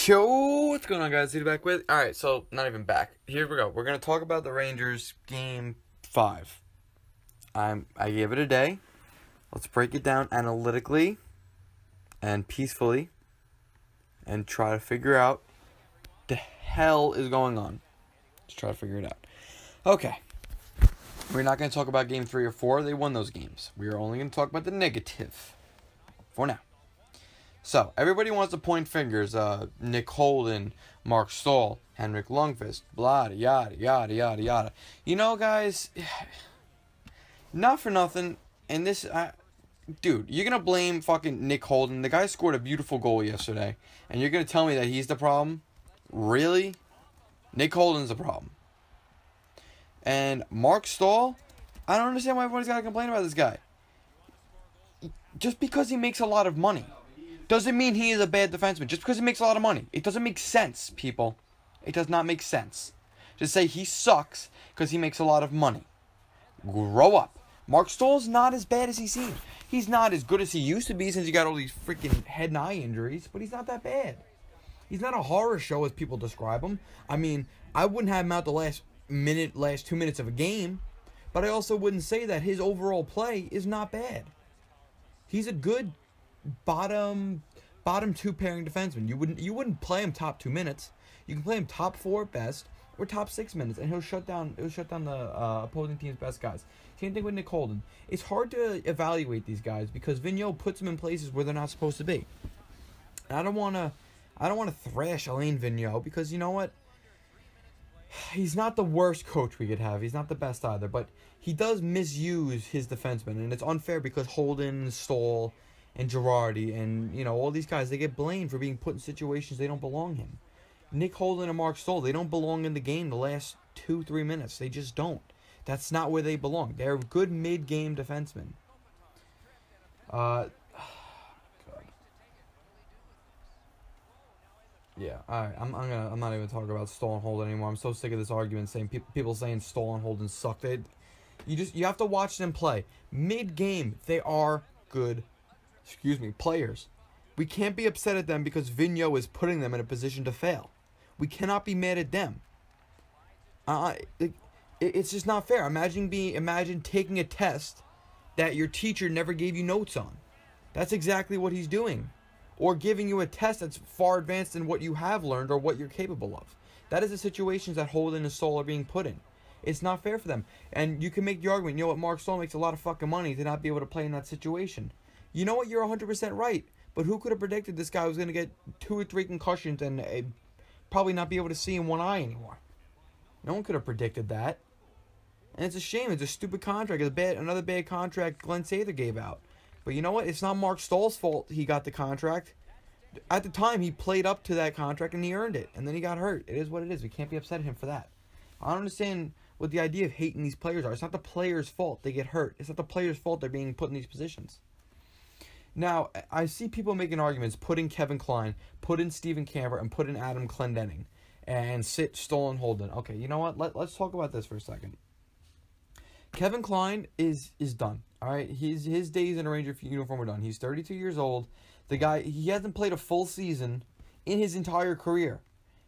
Yo, what's going on, guys? Who back with? Alright, so, not even back. Here we go. We're going to talk about the Rangers Game 5. I gave it a day. Let's break it down analytically and peacefully and try to figure out the hell is going on. Let's try to figure it out. Okay. We're not going to talk about Game 3 or 4. They won those games. We are only going to talk about the negative for now. So, everybody wants to point fingers. Nick Holden, Mark Stahl, Henrik Lundqvist, blah, yada, yada, yada, yada. You know, guys, not for nothing, and this, dude, you're going to blame fucking Nick Holden. The guy scored a beautiful goal yesterday, and you're going to tell me that he's the problem? Really? Nick Holden's the problem. And Mark Stahl, I don't understand why everybody's got to complain about this guy. Just because he makes a lot of money doesn't mean he is a bad defenseman. Just because he makes a lot of money. It doesn't make sense, people. It does not make sense. Just say he sucks because he makes a lot of money. Grow up. Mark Stahl's not as bad as he seems. He's not as good as he used to be since he got all these freaking head and eye injuries, but he's not that bad. He's not a horror show as people describe him. I mean, I wouldn't have him out the last 2 minutes of a game, but I also wouldn't say that his overall play is not bad. He's a good bottom 2 pairing defenseman. You wouldn't play him top 2 minutes. You can play him top 4 at best or top 6 minutes, and he'll shut down the opposing team's best guys. Same thing with Nick Holden. It's hard to evaluate these guys because Vigneault puts them in places where they're not supposed to be. And I don't want to thrash Alain Vigneault because you know what? He's not the worst coach we could have. He's not the best either, but he does misuse his defensemen, and it's unfair because Holden, Stahl, and Girardi, and, you know, all these guys, they get blamed for being put in situations they don't belong in. Nick Holden and Mark Stahl, they don't belong in the game the last 2-3 minutes. They just don't. That's not where they belong. They're good mid-game defensemen. Yeah, alright, I'm not even talking about Stahl and Holden anymore. I'm so sick of this argument saying people saying Stahl and Holden suck. You have to watch them play. Mid-game, they are good players. We can't be upset at them because Vigneault is putting them in a position to fail. We cannot be mad at them. It's just not fair. Imagine taking a test that your teacher never gave you notes on. That's exactly what he's doing. Or giving you a test that's far advanced in what you have learned or what you're capable of. That is the situations that Holden and Stahl are being put in. It's not fair for them. And you can make the argument, you know what, Mark Stahl makes a lot of fucking money to not be able to play in that situation. You know what? You're 100% right. But who could have predicted this guy was going to get 2 or 3 concussions and probably not be able to see in one eye anymore? No one could have predicted that. And it's a shame. It's a stupid contract. It's another bad contract Glenn Sather gave out. But you know what? It's not Mark Stahl's fault he got the contract. At the time, he played up to that contract and he earned it. And then he got hurt. It is what it is. We can't be upset at him for that. I don't understand what the idea of hating these players are. It's not the players' fault they get hurt. It's not the players' fault they're being put in these positions. Now, I see people making arguments, put in Kevin Klein, put in Steven Kampfer, and put in Adam Clendening, and sit Stahl and Holden. Okay, you know what? Let's talk about this for a second. Kevin Klein is done. All right, his days in a Ranger uniform are done. He's 32 years old. The guy, he hasn't played a full season in his entire career.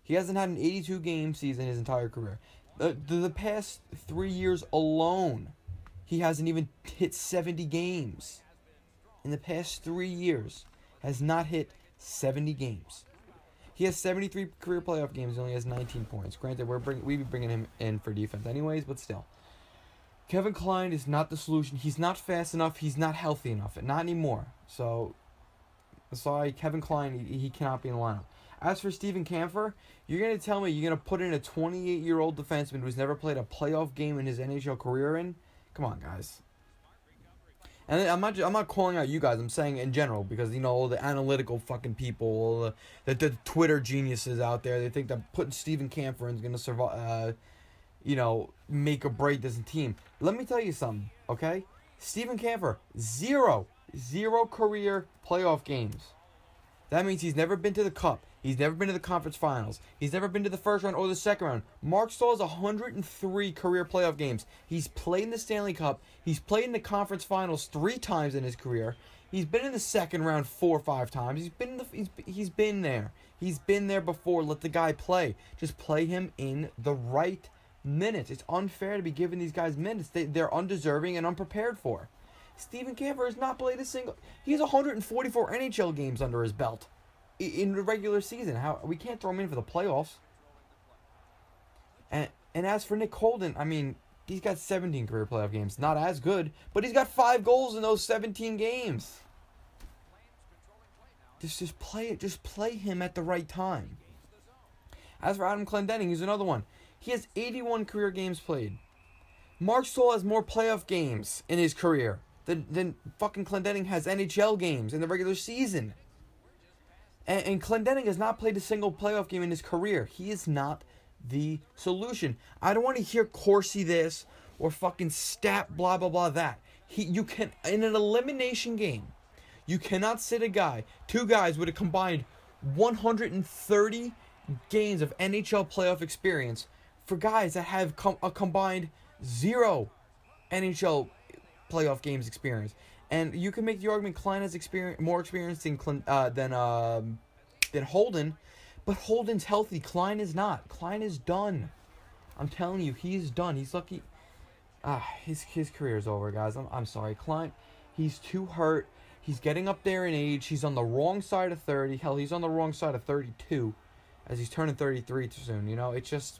He hasn't had an 82-game season his entire career. The past 3 years alone, he hasn't even hit 70 games. In the past 3 years, has not hit 70 games. He has 73 career playoff games. He only has 19 points. Granted, we'd be bringing him in for defense anyways, but still. Kevin Klein is not the solution. He's not fast enough. He's not healthy enough. Not anymore. So, sorry, Kevin Klein, he cannot be in the lineup. As for Steven Kampfer, you're going to tell me you're going to put in a 28-year-old defenseman who's never played a playoff game in his NHL career in? Come on, guys. And I'm not calling out you guys. I'm saying in general because, you know, all the analytical fucking people, the Twitter geniuses out there, they think that putting Steven Kampfer in is going to survive, make or break this team. Let me tell you something, okay? Steven Kampfer, zero career playoff games. That means he's never been to the Cup. He's never been to the conference finals. He's never been to the first round or the second round. Mark Stahl has 103 career playoff games. He's played in the Stanley Cup. He's played in the conference finals 3 times in his career. He's been in the second round 4 or 5 times. He's been there. He's been there before. Let the guy play. Just play him in the right minutes. It's unfair to be giving these guys minutes they're undeserving and unprepared for. Steven Kampfer has not played a single. He has 144 NHL games under his belt in the regular season. How we can't throw him in for the playoffs. And as for Nick Holden, I mean, he's got 17 career playoff games. Not as good, but he's got 5 goals in those 17 games. Just play it. Just play him at the right time. As for Adam Clendening, he's another one. He has 81 career games played. Mark Stoll has more playoff games in his career than fucking Clendening has NHL games in the regular season. And Clendening has not played a single playoff game in his career. He is not the solution. I don't want to hear Corsi this or fucking stat blah blah blah that. You can, in an elimination game, you cannot sit two guys with a combined 130 games of NHL playoff experience for guys that have a combined 0 NHL playoff games experience. And you can make the argument Klein has more experience than Holden, but Holden's healthy. Klein is not. Klein is done. I'm telling you, he's done. He's lucky. His career is over, guys. I'm sorry. Klein, he's too hurt. He's getting up there in age. He's on the wrong side of 30. Hell, he's on the wrong side of 32 as he's turning 33 too soon. You know, it's just,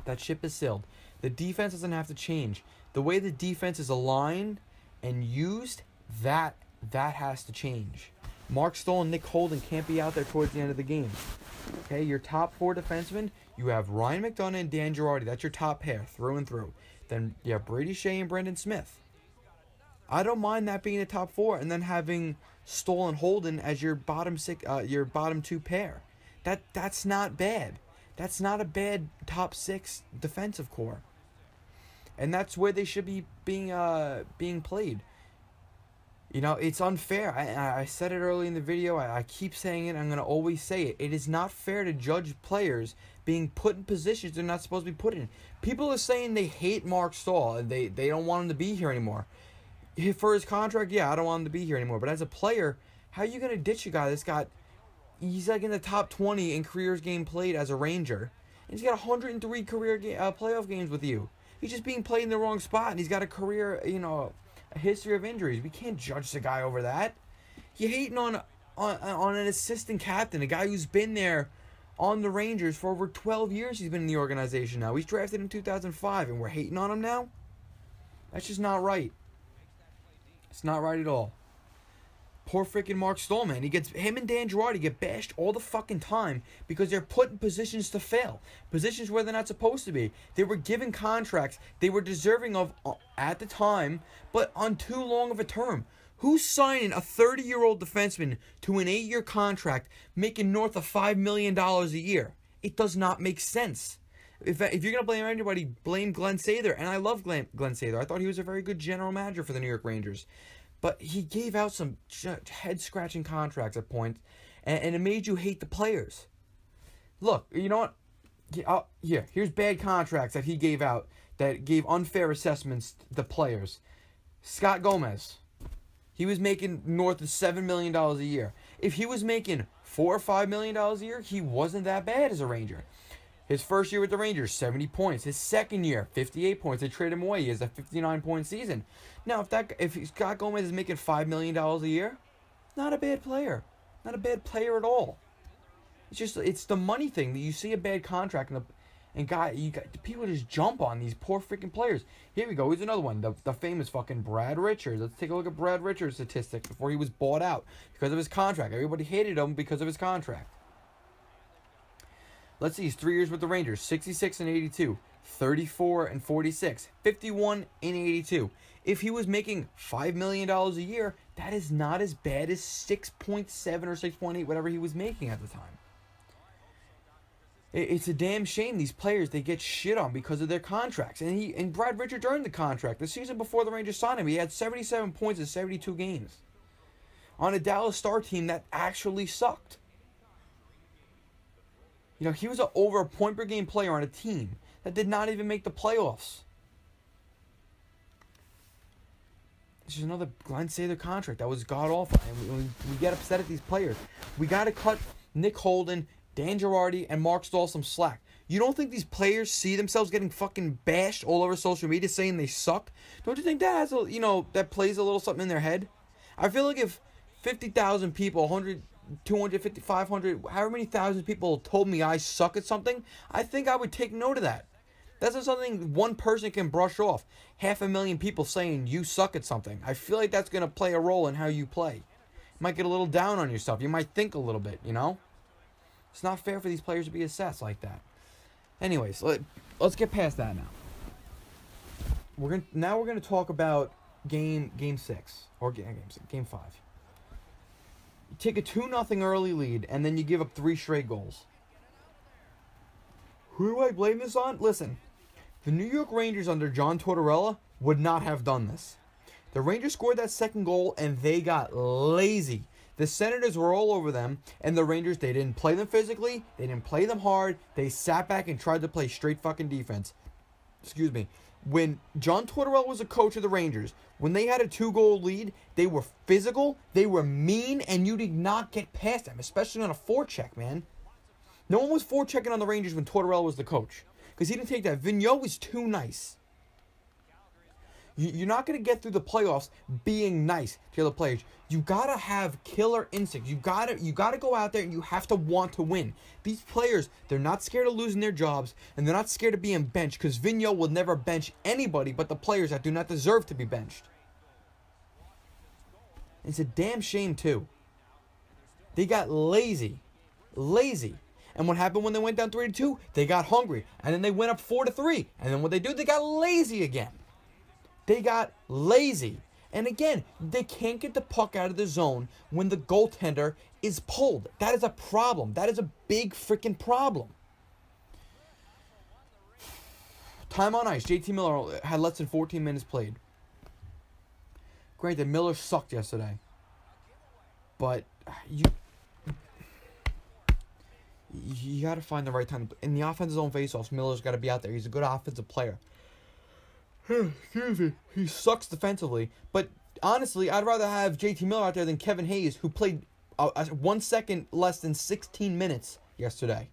that ship is sailed. The defense doesn't have to change. The way the defense is aligned and used, that has to change. Mark Stoll and Nick Holden can't be out there towards the end of the game. Okay, your top 4 defensemen, you have Ryan McDonough and Dan Girardi. That's your top pair, through and through. Then you have Brady Shea and Brendan Smith. I don't mind that being the top 4, and then having Stoll and Holden as your bottom 2 pair. That's not bad. That's not a bad top 6 defensive core. And that's where they should be being played. You know, it's unfair. I said it early in the video. I keep saying it. I'm going to always say it. It is not fair to judge players being put in positions they're not supposed to be put in. People are saying they hate Mark Stoll and they don't want him to be here anymore. For his contract, yeah, I don't want him to be here anymore. But as a player, how are you going to ditch a guy he's like in the top 20 in careers game played as a Ranger. And he's got 103 career playoff games with you. He's just being played in the wrong spot, and he's got a career, a history of injuries. We can't judge the guy over that. You're hating on an assistant captain, a guy who's been there on the Rangers for over 12 years. He's been in the organization now. He's drafted in 2005, and we're hating on him now? That's just not right. It's not right at all. Poor freaking Mark Stoll, man. Him and Dan Girardi get bashed all the fucking time because they're put in positions to fail. Positions where they're not supposed to be. They were given contracts they were deserving of at the time, but on too long of a term. Who's signing a 30-year-old defenseman to an 8-year contract making north of $5 million a year? It does not make sense. If you're going to blame anybody, blame Glenn Sather. And I love Glenn Sather. I thought he was a very good general manager for the New York Rangers. But he gave out some head-scratching contracts at points, and it made you hate the players. Look, you know what? Here's bad contracts that he gave out that gave unfair assessments to the players. Scott Gomez, he was making north of $7 million a year. If he was making $4 or $5 million a year, he wasn't that bad as a Ranger. His first year with the Rangers, 70 points. His second year, 58 points. They traded him away. He has a 59-point season. Now, if Scott Gomez is making $5 million a year, not a bad player. Not a bad player at all. It's the money thing that you see a bad contract people just jump on these poor freaking players. Here we go. Here's another one. The famous fucking Brad Richards. Let's take a look at Brad Richards' statistics before he was bought out because of his contract. Everybody hated him because of his contract. Let's see, he's 3 years with the Rangers, 66 and 82, 34 and 46, 51 and 82. If he was making $5 million a year, that is not as bad as 6.7 or 6.8, whatever he was making at the time. It's a damn shame these players, they get shit on because of their contracts. And Brad Richards earned the contract. The season before the Rangers signed him, he had 77 points in 72 games. On a Dallas Star team that actually sucked. You know, he was over a point-per-game player on a team that did not even make the playoffs. It's just another Glenn Sather contract that was god-awful. And we get upset at these players. We got to cut Nick Holden, Dan Girardi, and Mark Stahl some slack. You don't think these players see themselves getting fucking bashed all over social media saying they suck? Don't you think that has a, that plays a little something in their head? I feel like if 50,000 people, 100, 250, 500, however many thousand people told me I suck at something, I think I would take note of that. That's not something one person can brush off. 500,000 people saying you suck at something. I feel like that's going to play a role in how you play. You might get a little down on yourself. You might think a little bit, It's not fair for these players to be assessed like that. Anyways, let's get past that now. We're gonna talk about game 6 or game 5. You take a 2-0 early lead and then you give up 3 straight goals. Who do I blame this on? Listen, the New York Rangers under John Tortorella would not have done this. The Rangers scored that second goal and they got lazy. The Senators were all over them, and the Rangers, they didn't play them physically, they didn't play them hard, they sat back and tried to play straight fucking defense. Excuse me. When John Tortorella was a coach of the Rangers, when they had a 2-goal lead, they were physical, they were mean, and you did not get past them, especially on a forecheck, man. No one was forechecking on the Rangers when Tortorella was the coach, because he didn't take that. Vigneault was too nice. You're not going to get through the playoffs being nice to the other players. You got to have killer instincts. You got to go out there and you have to want to win. These players, they're not scared of losing their jobs, and they're not scared of being benched, because Vigneault will never bench anybody but the players that do not deserve to be benched. It's a damn shame, too. They got lazy. Lazy. And what happened when they went down 3-2? They got hungry. And then they went up 4-3. And then what they do? They got lazy again. They got lazy. And again, they can't get the puck out of the zone when the goaltender is pulled. That is a problem. That is a big freaking problem. Time on ice. JT Miller had less than 14 minutes played. Granted, Miller sucked yesterday. But you got to find the right time. In the offensive zone faceoffs, Miller's got to be out there. He's a good offensive player. Excuse me. He sucks defensively. But honestly, I'd rather have JT Miller out there than Kevin Hayes, who played 1 second less than 16 minutes yesterday.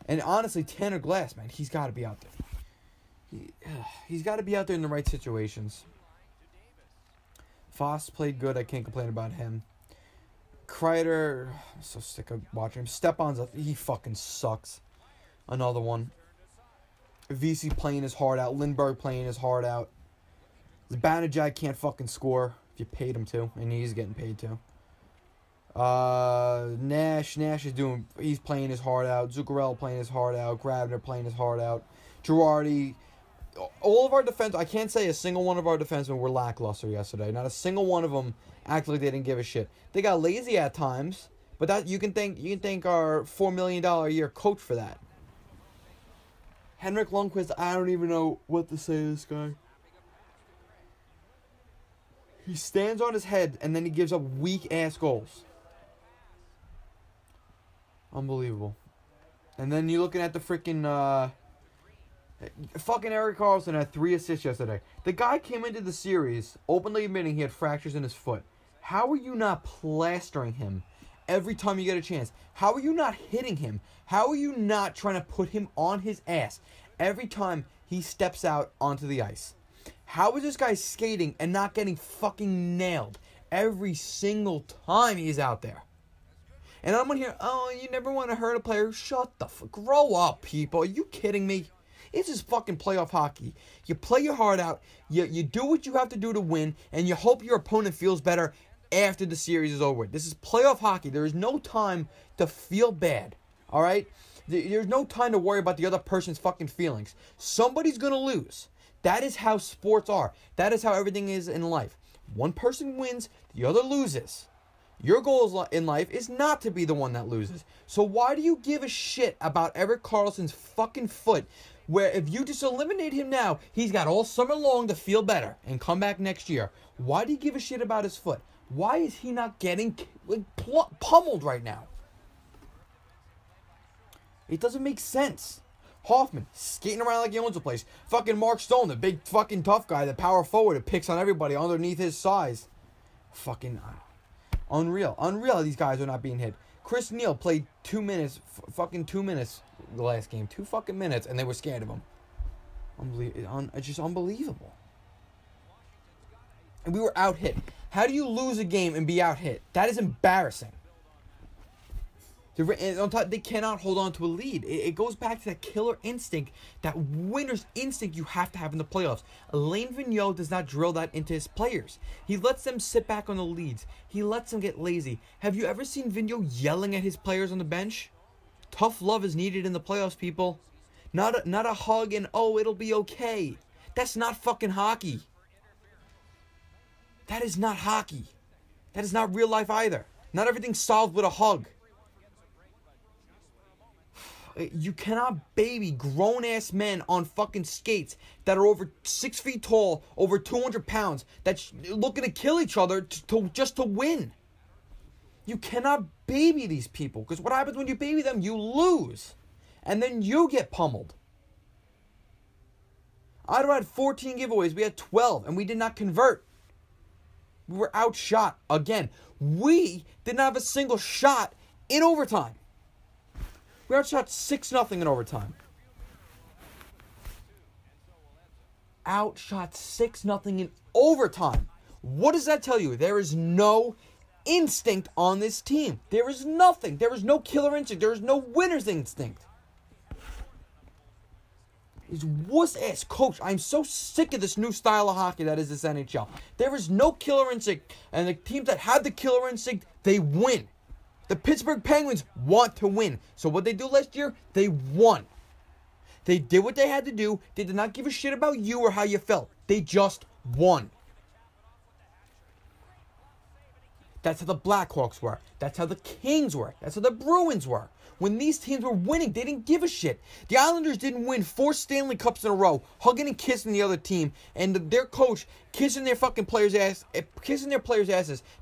And honestly, Tanner Glass, man, he's got to be out there. He's got to be out there in the right situations. Foss played good. I can't complain about him. Kreider, I'm so sick of watching him. Stepan's, he fucking sucks. Another one. VC playing his heart out. Lindbergh playing his heart out. Zibanejad can't fucking score if you paid him to, and he's getting paid to. Nash is he's playing his heart out. Zuccarello playing his heart out. Grabner playing his heart out. Girardi. All of our defense, I can't say a single one of our defensemen were lackluster yesterday. Not a single one of them acted like they didn't give a shit. They got lazy at times, but that you can thank our $4 million a year coach for that. Henrik Lundqvist, I don't even know what to say to this guy. He stands on his head and then he gives up weak-ass goals. Unbelievable. And then you're looking at the freaking... fucking Erik Karlsson had 3 assists yesterday. The guy came into the series openly admitting he had fractures in his foot. How are you not plastering him every time you get a chance? How are you not hitting him? How are you not trying to put him on his ass every time he steps out onto the ice? How is this guy skating and not getting fucking nailed every single time he's out there? And I'm going to hear, oh, you never want to hurt a player. Shut the fuck. Grow up, people. Are you kidding me? It's just fucking playoff hockey. You play your heart out, you do what you have to do to win, and you hope your opponent feels better after the series is over. This is playoff hockey. There is no time to feel bad, all right? There's no time to worry about the other person's fucking feelings. Somebody's going to lose. That is how sports are. That is how everything is in life. One person wins, the other loses. Your goal in life is not to be the one that loses. So why do you give a shit about Erik Karlsson's fucking foot, where if you just eliminate him now, he's got all summer long to feel better and come back next year? Why do you give a shit about his foot? Why is he not getting pummeled right now? It doesn't make sense. Hoffman, skating around like he owns the place. Fucking Mark Stone, the big fucking tough guy, the power forward that picks on everybody underneath his size. Fucking unreal. Unreal how these guys are not being hit. Chris Neal played 2 minutes, fucking 2 minutes the last game. 2 fucking minutes, and they were scared of him. It's just unbelievable. And we were out hit. How do you lose a game and be out hit? That is embarrassing. And on top, they cannot hold on to a lead. It goes back to that killer instinct, that winner's instinct you have to have in the playoffs. Alain Vigneault does not drill that into his players. He lets them sit back on the leads. He lets them get lazy. Have you ever seen Vigneault yelling at his players on the bench? Tough love is needed in the playoffs, people. Not a hug and, oh, it'll be okay. That's not fucking hockey. That is not hockey. That is not real life either. Not everything's solved with a hug. You cannot baby grown-ass men on fucking skates that are over 6 feet tall, over 200 pounds, that's looking to kill each other just to win. You cannot baby these people, because what happens when you baby them? You lose. And then you get pummeled. Ottawa had 14 giveaways. We had 12, and we did not convert. We were outshot again. We did not have a single shot in overtime. We outshot 6-0 in overtime. Outshot 6-0 in overtime. What does that tell you? There is no instinct on this team. There is nothing. There is no killer instinct. There is no winner's instinct. He's wuss-ass coach. I'm so sick of this new style of hockey that is this NHL. There is no killer instinct. And the teams that have the killer instinct, they win. The Pittsburgh Penguins want to win. So what they do last year, they won. They did what they had to do. They did not give a shit about you or how you felt. They just won. That's how the Blackhawks were. That's how the Kings were. That's how the Bruins were. When these teams were winning, they didn't give a shit. The Islanders didn't win 4 Stanley Cups in a row, hugging and kissing the other team, and their coach kissing their fucking players' asses,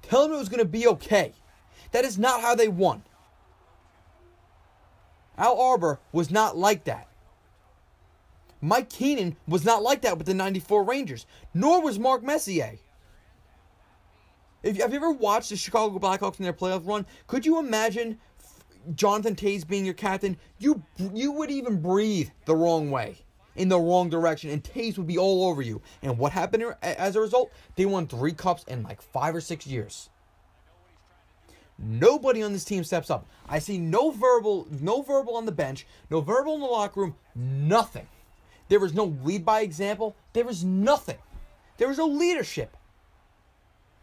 telling them it was going to be okay. That is not how they won. Al Arbor was not like that. Mike Keenan was not like that with the 94 Rangers. Nor was Mark Messier. Have you ever watched the Chicago Blackhawks in their playoff run? Could you imagine Jonathan Toews being your captain? You would even breathe the wrong way, in the wrong direction, and Toews would be all over you. And what happened as a result? They won 3 cups in like 5 or 6 years. Nobody on this team steps up. I see no verbal on the bench, no verbal in the locker room, nothing. There is no lead by example. There is nothing. There is no leadership.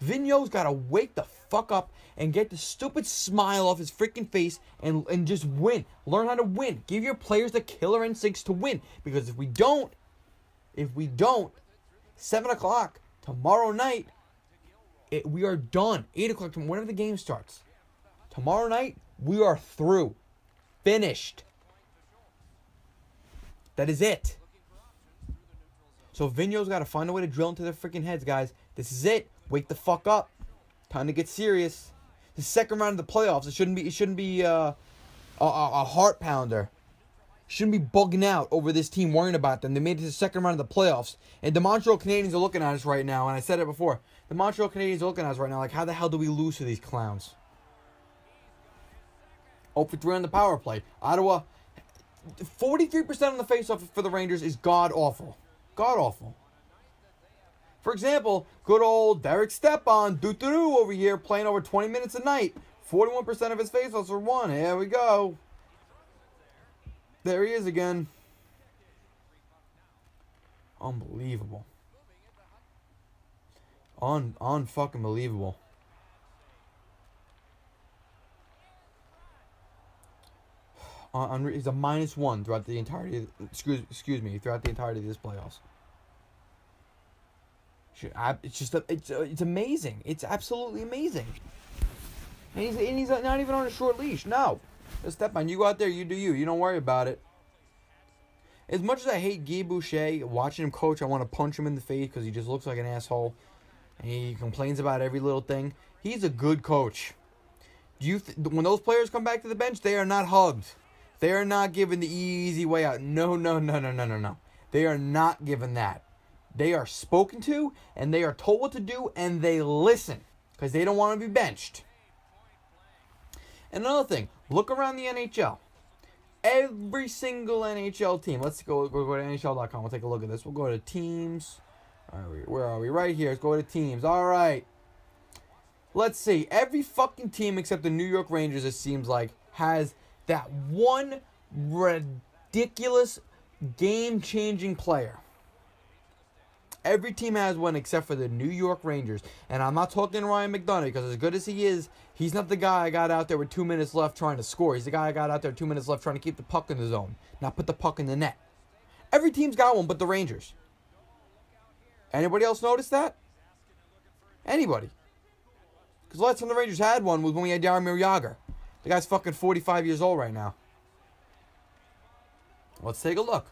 Vigneault's got to wake the fuck up and get the stupid smile off his freaking face and just win. Learn how to win. Give your players the killer instincts to win. Because if we don't, 7 o'clock tomorrow night, we are done. 8 o'clock, whenever the game starts. Tomorrow night, we are through. Finished. That is it. So Vigneault's got to find a way to drill into their freaking heads, guys. This is it. Wake the fuck up. Time to get serious. The second round of the playoffs. It shouldn't be a heart pounder. Shouldn't be bugging out over this team, worrying about them. They made it to the second round of the playoffs. And the Montreal Canadiens are looking at us right now. And I said it before. The Montreal Canadiens are looking at us right now like, how the hell do we lose to these clowns? 0 for 3 on the power play. Ottawa, 43% on the faceoff for the Rangers is god-awful. God-awful. For example, good old Derek Stepan, doo-doo-doo over here, playing over 20 minutes a night. 41% of his faceoffs are won. Here we go. There he is again. Unbelievable. Unfucking believable. He's a -1 throughout the entirety. Throughout the entirety of this playoffs. It's amazing. It's absolutely amazing. And he's not even on a short leash. No, Stepan, you go out there, you do you. You don't worry about it. As much as I hate Guy Boucher, watching him coach, I want to punch him in the face because he just looks like an asshole. And he complains about every little thing. He's a good coach. When those players come back to the bench, they are not hugged. They are not giving the easy way out. No, no, no, no, no, no, no. They are not given that. They are spoken to, and they are told what to do, and they listen. Because they don't want to be benched. And another thing, look around the NHL. Every single NHL team. Let's go to NHL.com. We'll take a look at this. We'll go to teams. Where are we? Right here. Let's go to teams. All right. Let's see. Every fucking team except the New York Rangers, it seems like, has that one ridiculous game-changing player. Every team has one except for the New York Rangers. And I'm not talking Ryan McDonough, because as good as he is, he's not the guy I got out there with 2 minutes left trying to score. He's the guy I got out there 2 minutes left trying to keep the puck in the zone, not put the puck in the net. Every team's got one but the Rangers. Anybody else notice that? Anybody? Because the last time the Rangers had one was when we had Jaromir Jagr. The guy's fucking 45 years old right now. Let's take a look.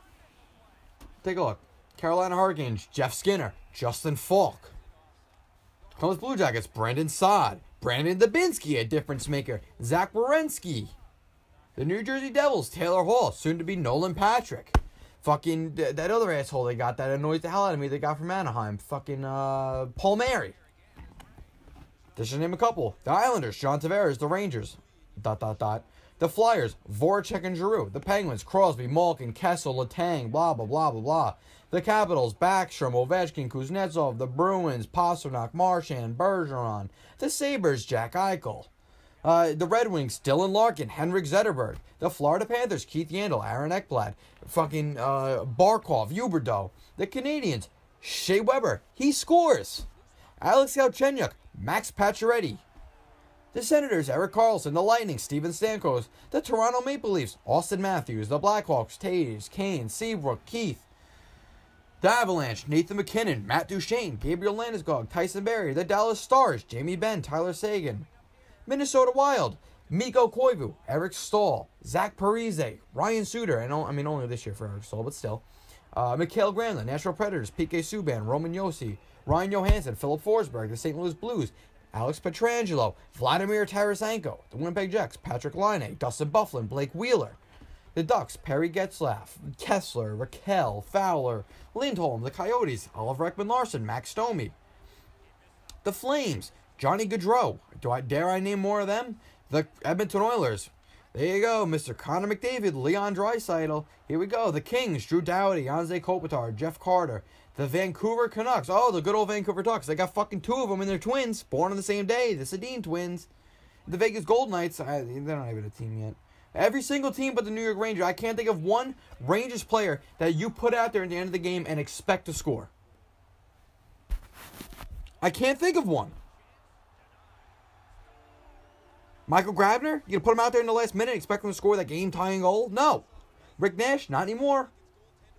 Take a look. Carolina Hurricanes, Jeff Skinner, Justin Falk. Columbus Blue Jackets, Brandon Saad, Brandon Dubinsky, a difference maker, Zach Werenski. The New Jersey Devils, Taylor Hall, soon to be Nolan Patrick. Fucking that other asshole they got that annoys the hell out of me they got from Anaheim. Fucking Paul Mary. Just to name a couple. The Islanders, John Tavares, the Rangers. ... The Flyers, Voracek and Giroux. The Penguins, Crosby, Malkin, Kessel, Letang, blah, blah, blah, blah, blah. The Capitals, Backstrom, Ovechkin, Kuznetsov. The Bruins, Pasternak, Marchand, Bergeron. The Sabres, Jack Eichel. The Red Wings, Dylan Larkin, Henrik Zetterberg. The Florida Panthers, Keith Yandel, Aaron Ekblad. Fucking Barkov, Huberdeau. The Canadiens, Shea Weber. He scores. Alex Galchenyuk, Max Pacioretty. The Senators, Erik Karlsson. The Lightning, Steven Stamkos. The Toronto Maple Leafs, Austin Matthews. The Blackhawks, Taves, Kane, Seabrook, Keith. The Avalanche, Nathan McKinnon, Matt Duchene, Gabriel Landeskog, Tyson Barrie. The Dallas Stars, Jamie Benn, Tyler Seguin. Minnesota Wild, Mikko Koivu, Eric Staal, Zach Parise, Ryan Suter, and only this year for Eric Staal, but still. Mikael Granlund, Nashville Predators, PK Subban, Roman Josi, Ryan Johansson, Philip Forsberg, the St. Louis Blues, Alex Pietrangelo, Vladimir Tarasenko, the Winnipeg Jets, Patrick Laine, Dustin Byfuglien, Blake Wheeler. The Ducks, Perry Getzlaf, Kessler, Raquel, Fowler, Lindholm. The Coyotes, Oliver Ekman-Larsson, Max Domi. The Flames, Johnny Gaudreau. Dare I name more of them? The Edmonton Oilers. There you go, Mr. Connor McDavid, Leon Draisaitl. Here we go. The Kings, Drew Doughty, Anze Kopitar, Jeff Carter. The Vancouver Canucks. Oh, the good old Vancouver Ducks. They got fucking two of them and they're twins. Born on the same day. The Sedin twins. The Vegas Golden Knights. They're not even a team yet. Every single team but the New York Rangers. I can't think of one Rangers player that you put out there at the end of the game and expect to score. I can't think of one. Michael Grabner? You gonna put him out there in the last minute and expect him to score that game-tying goal? No. Rick Nash? Not anymore.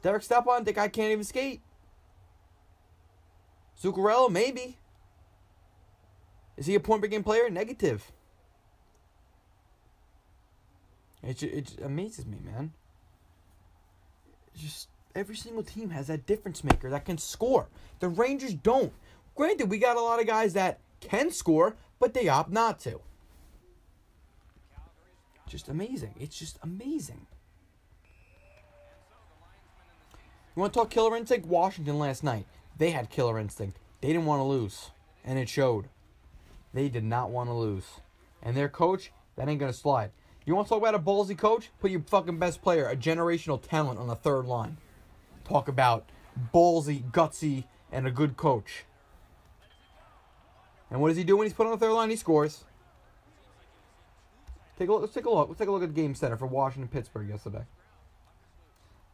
Derek Stepan? The guy can't even skate. Zuccarello? Maybe. Is he a point-per-game player? Negative. It just amazes me, man. It's just every single team has that difference maker that can score. The Rangers don't. Granted, we got a lot of guys that can score, but they opt not to. Just amazing. It's just amazing. You want to talk killer instinct? Washington last night. They had killer instinct. They didn't want to lose. And it showed. They did not want to lose. And their coach, that ain't going to slide. You want to talk about a ballsy coach? Put your fucking best player, a generational talent, on the third line. Talk about ballsy, gutsy, and a good coach. And what does he do when he's put on the third line? He scores. Let's take a look. Let's take a look at the game center for Washington Pittsburgh yesterday.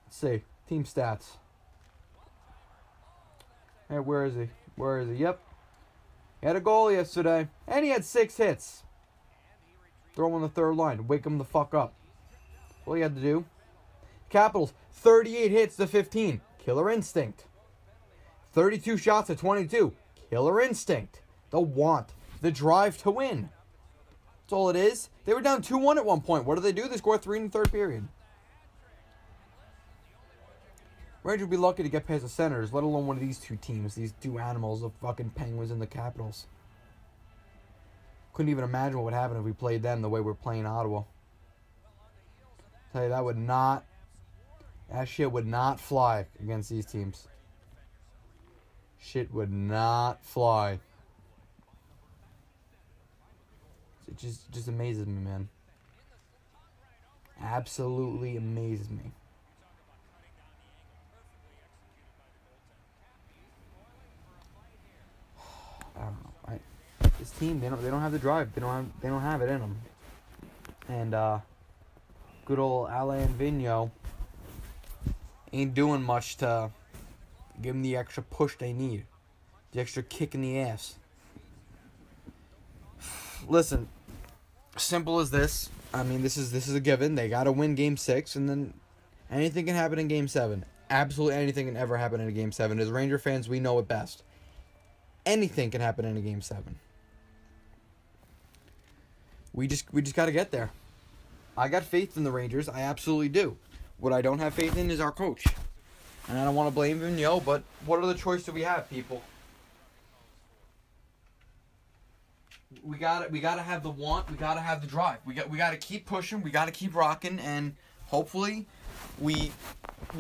Let's see. Team stats. Hey, where is he? Where is he? Yep. He had a goal yesterday. And he had 6 hits. Throw him on the third line. Wake him the fuck up. All he had to do. Capitals, 38 hits to 15. Killer instinct. 32 shots to 22. Killer instinct. The want. The drive to win. That's all it is. They were down 2-1 at one point. What do? They scored 3 in the third period. Rangers would be lucky to get past the Senators, let alone one of these two teams. These two animals, the fucking Penguins and the Capitals. Couldn't even imagine what would happen if we played them the way we're playing Ottawa. Tell you that shit would not fly against these teams. Shit would not fly. It just amazes me, man. Absolutely amazes me. I don't know. This team, they don't have the drive. They don't have it in them. And good old Alain Vigneault ain't doing much to give them the extra push they need, the extra kick in the ass. Listen, simple as this. I mean, this is a given. They got to win Game 6, and then anything can happen in Game 7. Absolutely anything can ever happen in a Game 7. As Ranger fans, we know it best. Anything can happen in a Game 7. We just got to get there. I got faith in the Rangers. I absolutely do. What I don't have faith in is our coach. And I don't want to blame Vigneault, but what other choice do we have, people? We gotta have the want. We gotta have the drive. We gotta keep pushing. We gotta keep rocking, and hopefully, we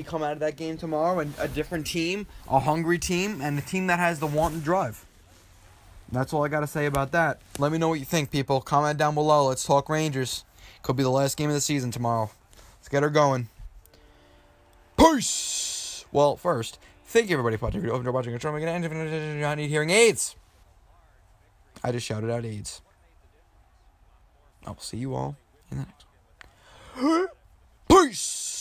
come out of that game tomorrow and a different team, a hungry team, and a team that has the want and drive. That's all I gotta say about that. Let me know what you think, people. Comment down below. Let's talk Rangers. Could be the last game of the season tomorrow. Let's get her going. Peace. Well, first, thank you everybody for watching. I need hearing aids. I just shouted out AIDS. I'll see you all in the next one. Peace!